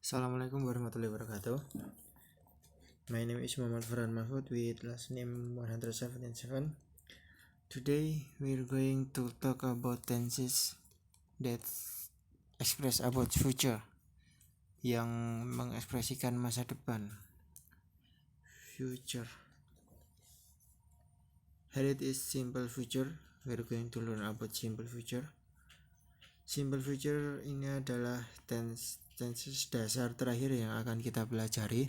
Assalamualaikum warahmatullahi wabarakatuh. My name is Muhammad Farhan Mahfud with last name 177. Today we're going to talk about tenses that express about future, yang mengekspresikan masa depan. Future. Here it is simple future. We're going to learn about simple future. Simple future ini adalah tenses dasar terakhir yang akan kita pelajari.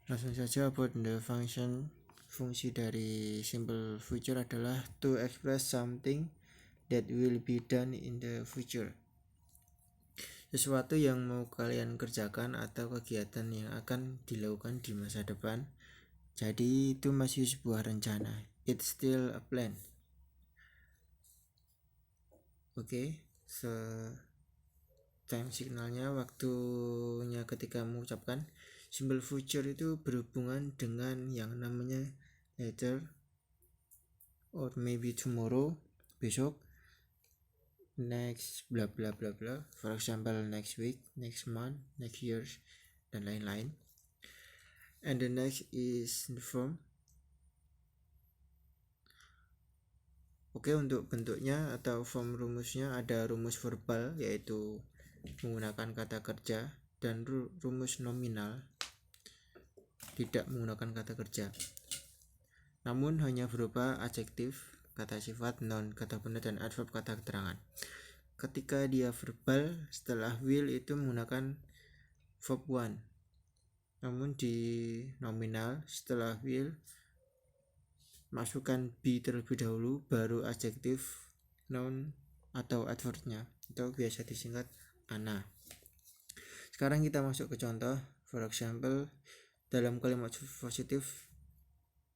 Langsung saja about the function. Fungsi dari simple future adalah to express something that will be done in the future. Sesuatu yang mau kalian kerjakan atau kegiatan yang akan dilakukan di masa depan. Jadi itu masih sebuah rencana. It's still a plan. Oke, time signalnya, waktunya ketika mengucapkan simple future itu berhubungan dengan yang namanya later or maybe tomorrow, besok, next bla bla bla bla, for example next week, next month, next year, dan lain-lain. And the next is the form. Oke, untuk bentuknya atau form rumusnya ada rumus verbal yaitu menggunakan kata kerja dan rumus nominal tidak menggunakan kata kerja, namun hanya berupa adjektif, kata sifat, noun, kata benda, dan adverb, kata keterangan. Ketika dia verbal, setelah will itu menggunakan verb one, namun di nominal setelah will masukkan be terlebih dahulu, baru adjektif, noun, atau adverbnya, atau biasa disingkat ana. Sekarang kita masuk ke contoh. For example, dalam kalimat positif,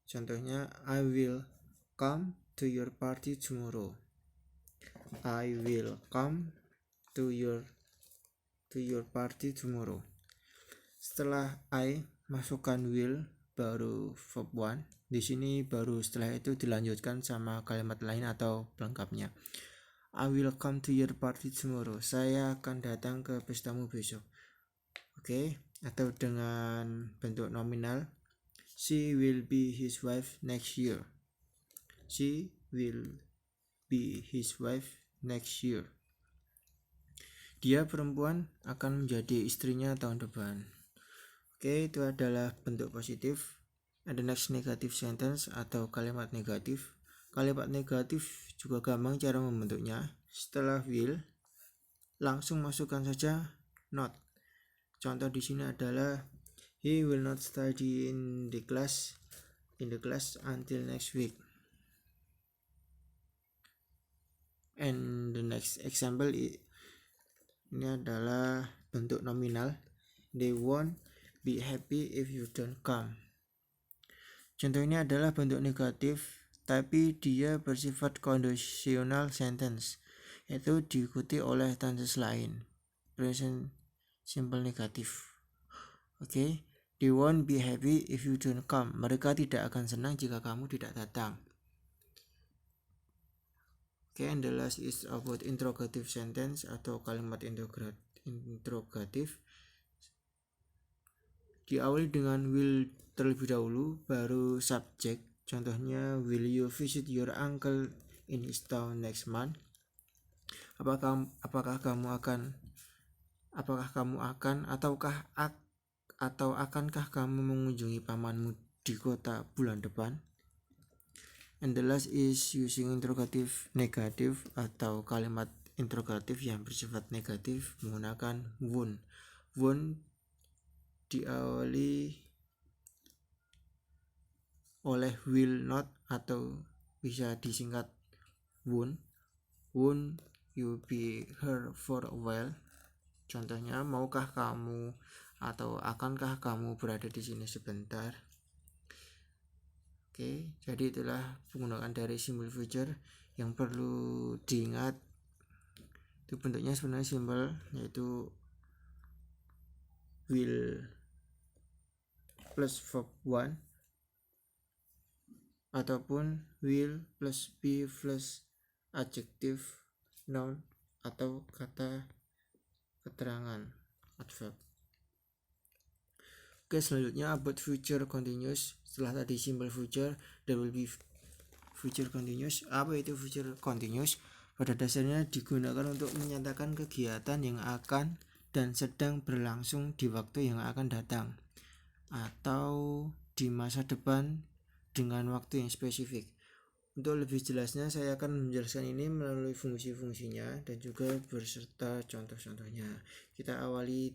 contohnya I will come to your party tomorrow. I will come to your party tomorrow. Setelah I masukkan will baru verb one. Di sini baru setelah itu dilanjutkan sama kalimat lain atau pelengkapnya. I will come to your party tomorrow. Saya akan datang ke pestamu besok. Oke, atau dengan bentuk nominal, she will be his wife next year. She will be his wife next year. Dia perempuan akan menjadi istrinya tahun depan. Oke, itu adalah bentuk positif. And the next negative sentence atau kalimat negatif. Kalimat negatif juga gampang cara membentuknya. Setelah will, langsung masukkan saja not. Contoh di sini adalah he will not study in the class until next week. And the next example ini adalah bentuk nominal. They won't be happy if you don't come. Contoh ini adalah bentuk negatif, tapi dia bersifat conditional sentence, yaitu diikuti oleh tenses lain, present simple negatif. Oke, they won't be happy if you don't come. Mereka tidak akan senang jika kamu tidak datang. Oke, and the last is about interrogative sentence atau kalimat interrogatif. Diawali dengan will terlebih dahulu, baru subject. Contohnya, will you visit your uncle in his town next month? Apakah kamu akan atau akankah kamu mengunjungi pamanmu di kota bulan depan? And the last is using interrogative negatif atau kalimat interrogatif yang bersifat negatif menggunakan won't. Won't diawali oleh will not atau bisa disingkat won't. Won't you be here for a while? Contohnya, maukah kamu atau akankah kamu berada di sini sebentar? Oke, jadi itulah penggunaan dari simple future yang perlu diingat. Itu bentuknya sebenarnya simple, yaitu will plus verb one ataupun will plus be plus adjective, noun, atau kata keterangan, adverb. Oke, selanjutnya about future continuous. Setelah tadi simple future, there will be future continuous. Apa itu future continuous? Pada dasarnya digunakan untuk menyatakan kegiatan yang akan dan sedang berlangsung di waktu yang akan datang atau di masa depan dengan waktu yang spesifik. Untuk lebih jelasnya saya akan menjelaskan ini melalui fungsi-fungsinya dan juga beserta contoh-contohnya. Kita awali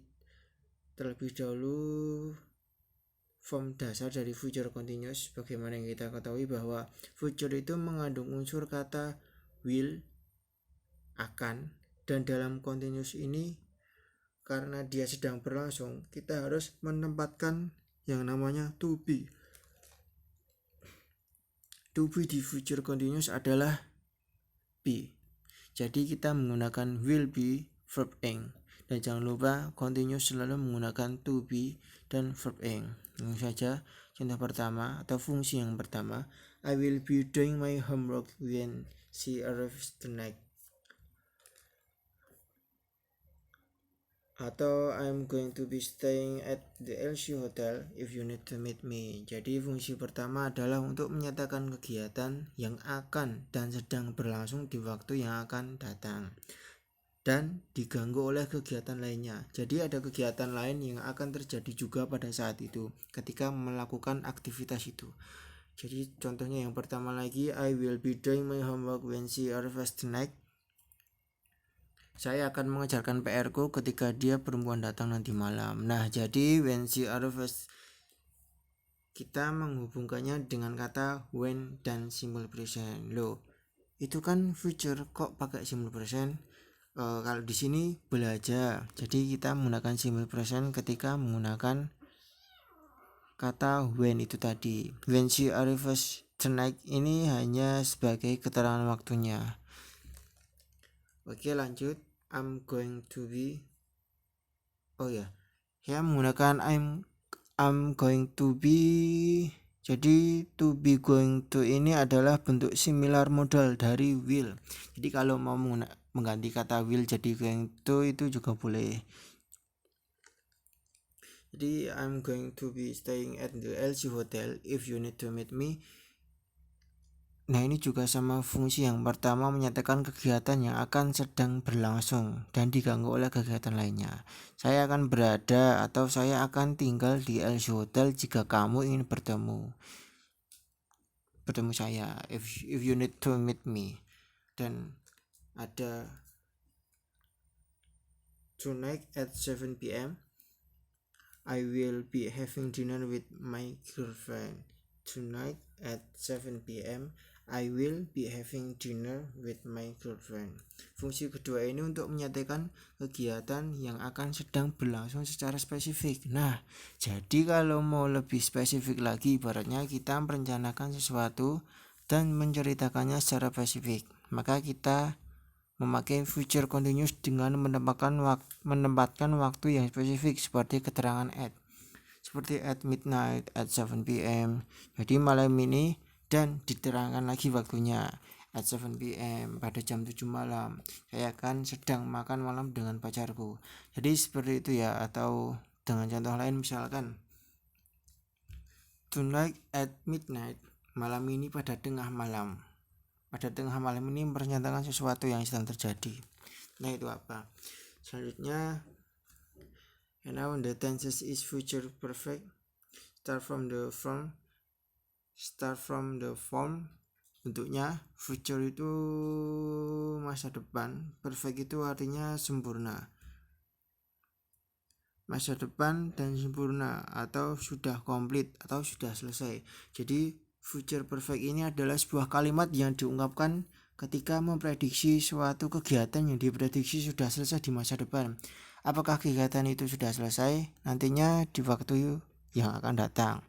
terlebih dahulu form dasar dari future continuous. Bagaimana yang kita ketahui bahwa future itu mengandung unsur kata will, akan, dan dalam continuous ini karena dia sedang berlangsung, kita harus menempatkan yang namanya to be. To be di future continuous adalah be. Jadi kita menggunakan will be, verb ing. Dan jangan lupa continuous selalu menggunakan to be dan verb ing. Langsung saja contoh pertama atau fungsi yang pertama, I will be doing my homework when she arrives tonight. Atau I'm going to be staying at the LC Hotel if you need to meet me. Jadi fungsi pertama adalah untuk menyatakan kegiatan yang akan dan sedang berlangsung di waktu yang akan datang dan diganggu oleh kegiatan lainnya. Jadi ada kegiatan lain yang akan terjadi juga pada saat itu ketika melakukan aktivitas itu. Jadi contohnya yang pertama lagi, I will be doing my homework when she arrives tonight. Saya akan mengerjakan PR-ku ketika dia perempuan datang nanti malam. Nah, jadi when she arrives kita menghubungkannya dengan kata when dan simple present. Loh, itu kan future kok pakai simple present? Kalau di sini belajar. Jadi kita menggunakan simple present ketika menggunakan kata when itu tadi. When she arrives tonight ini hanya sebagai keterangan waktunya. Oke, lanjut. I'm going to be. Oh ya, saya menggunakan I'm going to be. Jadi to be going to ini adalah bentuk similar modal dari will. Jadi kalau mau mengganti kata will jadi going to itu juga boleh. Jadi I'm going to be staying at the LC Hotel if you need to meet me. Nah, ini juga sama fungsi yang pertama, menyatakan kegiatan yang akan sedang berlangsung dan diganggu oleh kegiatan lainnya. Saya akan berada atau saya akan tinggal di LC Hotel jika kamu ingin bertemu saya, if you need to meet me. Dan ada tonight at 7 p.m. I will be having dinner with my girlfriend. Tonight at 7 p.m. I will be having dinner with my girlfriend. Fungsi kedua ini untuk menyatakan kegiatan yang akan sedang berlangsung secara spesifik. Nah, jadi kalau mau lebih spesifik lagi, ibaratnya kita merencanakan sesuatu dan menceritakannya secara spesifik, maka kita memakai future continuous dengan menempatkan waktu yang spesifik seperti keterangan at. Seperti at midnight, at 7 p.m. Jadi malam ini dan diterangkan lagi waktunya at 7 p.m. pada jam 7 malam saya akan sedang makan malam dengan pacarku. Jadi seperti itu ya. Atau dengan contoh lain misalkan tonight at midnight, malam ini pada tengah malam. Pada tengah malam ini menyatakan sesuatu yang sedang terjadi. Nah, itu apa? Selanjutnya, and now the tenses is future perfect. Start from the form. Bentuknya future itu masa depan, perfect itu artinya sempurna. Masa depan dan sempurna atau sudah komplit atau sudah selesai. Jadi future perfect ini adalah sebuah kalimat yang diungkapkan ketika memprediksi suatu kegiatan yang diprediksi sudah selesai di masa depan. Apakah kegiatan itu sudah selesai nantinya di waktu yang akan datang.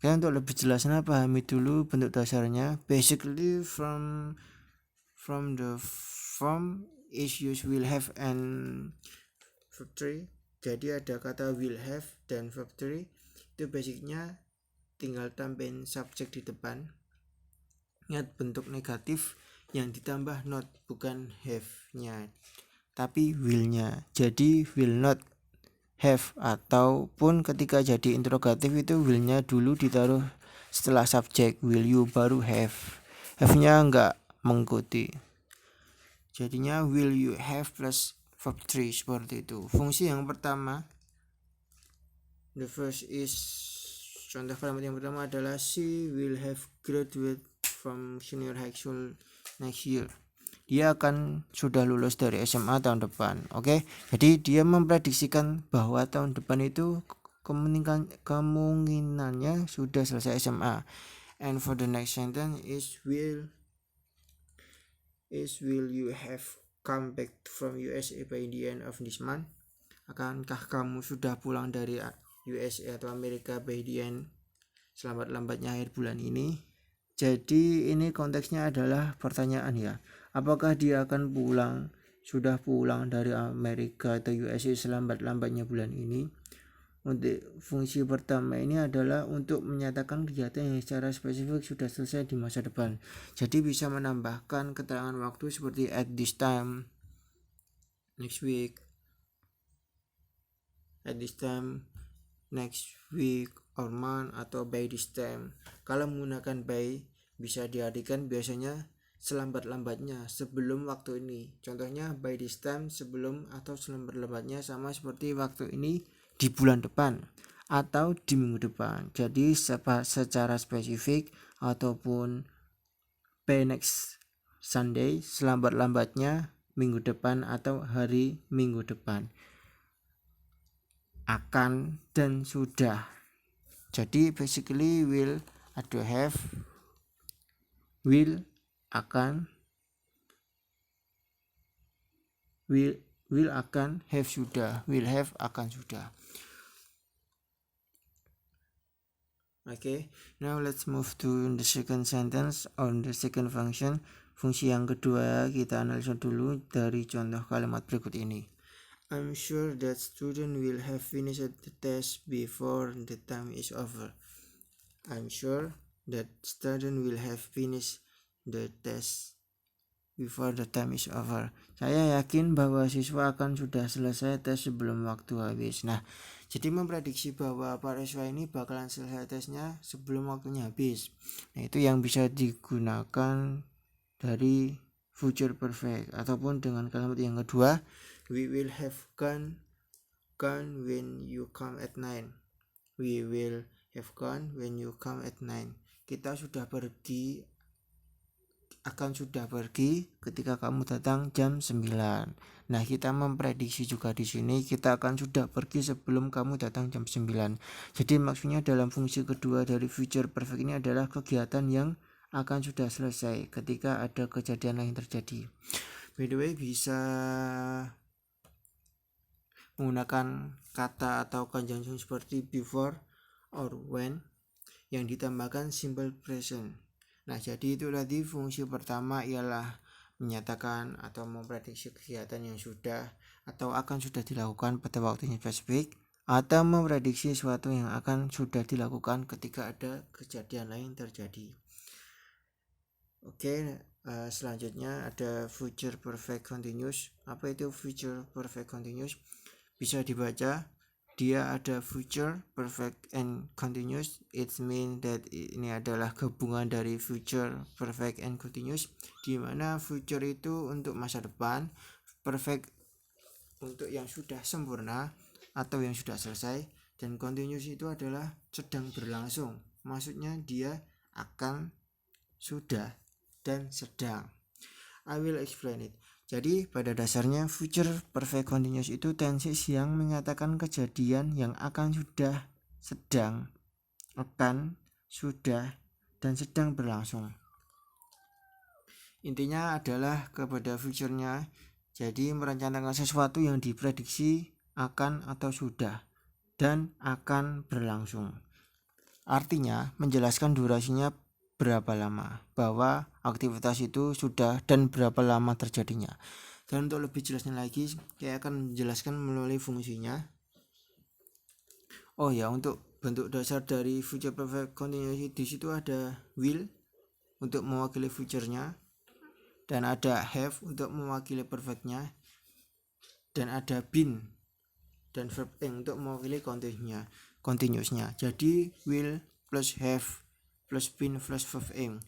Oke, untuk lebih jelasnya pahami dulu bentuk dasarnya. Basically from the form is used will have and verb 3. Jadi ada kata will have dan verb 3. Itu basicnya tinggal tambahin subjek di depan. Ingat bentuk negatif yang ditambah not, bukan have-nya tapi will-nya. Jadi will not have, ataupun ketika jadi interrogatif itu will-nya dulu ditaruh setelah subjek, will you baru have-nya enggak mengikuti, jadinya will you have plus verb 3 seperti itu. Fungsi yang pertama, the first is, contoh kalimat yang pertama adalah she will have graduated from senior high school next year. Dia akan sudah lulus dari SMA tahun depan. Oke, jadi dia memprediksikan bahwa tahun depan itu kemungkinannya sudah selesai SMA. And for the next sentence is will you have come back from USA by the end of this month? Akankah kamu sudah pulang dari USA atau Amerika by the end, selambat-lambatnya akhir bulan ini? Jadi ini konteksnya adalah pertanyaan ya. Apakah dia akan sudah pulang dari Amerika atau USA selambat-lambatnya bulan ini? Untuk fungsi pertama ini adalah untuk menyatakan kegiatan yang secara spesifik sudah selesai di masa depan. Jadi bisa menambahkan keterangan waktu seperti at this time, next week, at this time, next week, or month, atau by this time. Kalau menggunakan by bisa diartikan biasanya selambat-lambatnya, sebelum waktu ini. Contohnya by this time, sebelum atau selambat-lambatnya sama seperti waktu ini di bulan depan atau di minggu depan. Jadi secara spesifik ataupun by next Sunday, selambat-lambatnya minggu depan atau hari minggu depan. Akan dan sudah. Jadi basically will ada have, will akan, will akan, have sudah, will have akan sudah. Okay, now let's move to the second sentence on the second function. Fungsi yang kedua kita analisa dulu dari contoh kalimat berikut ini. I'm sure that student will have finished the test before the time is over. I'm sure that student will have finished the test before the time is over. Saya yakin bahwa siswa akan sudah selesai tes sebelum waktu habis. Nah, jadi memprediksi bahwa para siswa ini bakalan selesai tesnya sebelum waktunya habis. Nah, itu yang bisa digunakan dari future perfect. Ataupun dengan kalimat yang kedua, we will have gone when you come at 9. We will have gone when you come at 9. Kita sudah pergi, akan sudah pergi ketika kamu datang jam 9. Nah, kita memprediksi juga di sini kita akan sudah pergi sebelum kamu datang jam 9. Jadi maksudnya dalam fungsi kedua dari future perfect ini adalah kegiatan yang akan sudah selesai ketika ada kejadian lain terjadi. By the way, bisa menggunakan kata atau conjunction seperti before or when yang ditambahkan simple present. Nah, jadi itu tadi fungsi pertama ialah menyatakan atau memprediksi kegiatan yang sudah atau akan sudah dilakukan pada waktu yang spesifik, atau memprediksi sesuatu yang akan sudah dilakukan ketika ada kejadian lain terjadi. Oke, selanjutnya ada future perfect continuous. Apa itu future perfect continuous? Bisa dibaca, dia ada future perfect and continuous. It means that ini adalah gabungan dari future perfect and continuous, di mana future itu untuk masa depan, perfect untuk yang sudah sempurna atau yang sudah selesai, dan continuous itu adalah sedang berlangsung. Maksudnya dia akan, sudah, dan sedang. I will explain it. Jadi pada dasarnya future perfect continuous itu tenses yang menyatakan kejadian yang akan, sudah, sedang, akan, sudah, dan sedang berlangsung. Intinya adalah kepada future-nya, jadi merencanakan sesuatu yang diprediksi akan atau sudah dan akan berlangsung. Artinya menjelaskan durasinya berapa lama, bahwa aktivitas itu sudah dan berapa lama terjadinya. Dan untuk lebih jelasnya lagi, saya akan menjelaskan melalui fungsinya. Oh ya, untuk bentuk dasar dari future perfect continuous di situ ada will untuk mewakili future-nya, dan ada have untuk mewakili perfect-nya, dan ada been dan verb ing untuk mewakili continuousnya. Jadi will plus have plus been plus verb ing.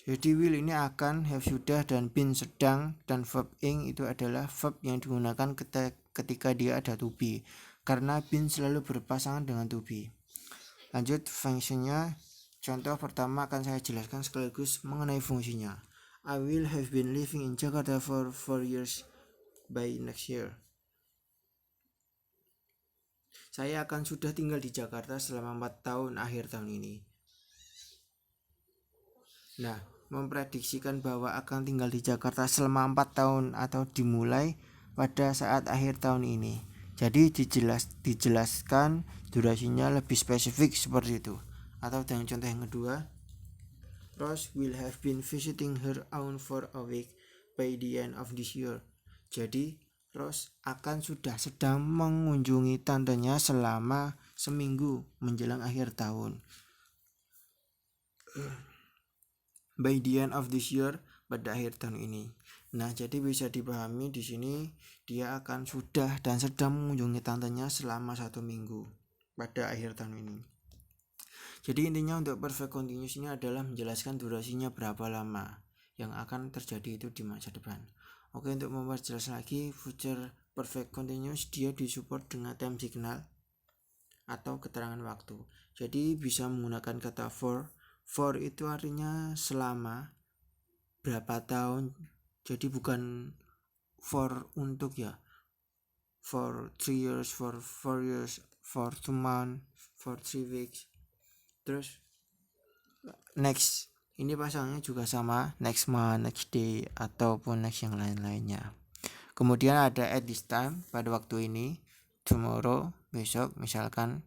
Jadi will ini akan, have sudah, dan been sedang, dan verb ing itu adalah verb yang digunakan ketika dia ada to be, karena been selalu berpasangan dengan to be. Lanjut fungsinya. Contoh pertama akan saya jelaskan sekaligus mengenai fungsinya. I will have been living in Jakarta for 4 years by next year. Saya akan sudah tinggal di Jakarta selama 4 tahun akhir tahun ini. Nah, memprediksikan bahwa akan tinggal di Jakarta selama 4 tahun atau dimulai pada saat akhir tahun ini. Jadi dijelaskan durasinya lebih spesifik seperti itu. Atau dengan contoh yang kedua, Rose will have been visiting her aunt for a week by the end of this year. Jadi Rose akan sudah sedang mengunjungi tantenya selama seminggu menjelang akhir tahun. By the end of this year, pada akhir tahun ini. Nah, jadi bisa dipahami di sini dia akan sudah dan sedang mengunjungi tantenya selama 1 minggu pada akhir tahun ini. Jadi intinya untuk perfect continuous ini adalah menjelaskan durasinya berapa lama yang akan terjadi itu di masa depan. Oke, untuk memperjelas lagi, future perfect continuous dia disupport dengan time signal atau keterangan waktu. Jadi bisa menggunakan kata for. For itu artinya selama berapa tahun. Jadi bukan for untuk ya. For 3 years, for 4 years, for 2 months, for 3 weeks. Terus next, ini pasangnya juga sama, next month, next day, ataupun next yang lain-lainnya. Kemudian ada at this time, pada waktu ini, tomorrow, besok. Misalkan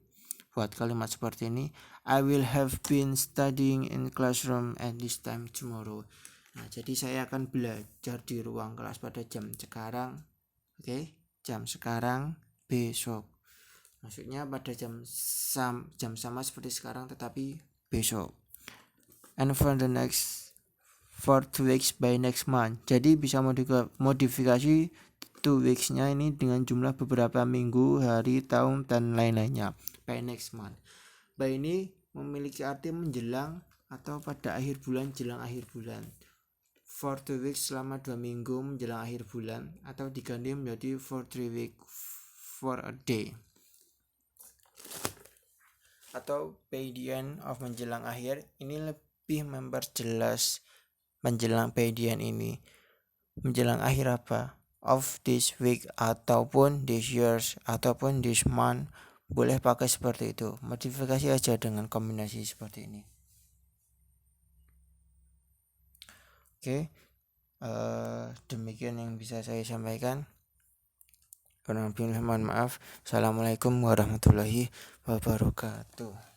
buat kalimat seperti ini, I will have been studying in classroom at this time tomorrow. Nah, jadi saya akan belajar di ruang kelas pada jam sekarang. Oke, jam sekarang besok. Maksudnya pada jam sama seperti sekarang tetapi besok. And for the next 4 weeks by next month. Jadi bisa modifikasi 2 weeks-nya ini dengan jumlah beberapa minggu, hari, tahun, dan lain-lainnya. By next month. By ini memiliki arti menjelang atau pada akhir bulan, jelang akhir bulan. For 2 weeks selama 2 minggu menjelang akhir bulan, atau diganti menjadi for 3 weeks for a day. Atau by the end of menjelang akhir, ini lebih memperjelas menjelang by the end ini. Menjelang akhir apa? Of this week, ataupun this years, ataupun this month. Boleh pakai seperti itu. Modifikasi aja dengan kombinasi seperti ini. Oke. Demikian yang bisa saya sampaikan. Kurang lebih mohon maaf. Assalamualaikum warahmatullahi wabarakatuh.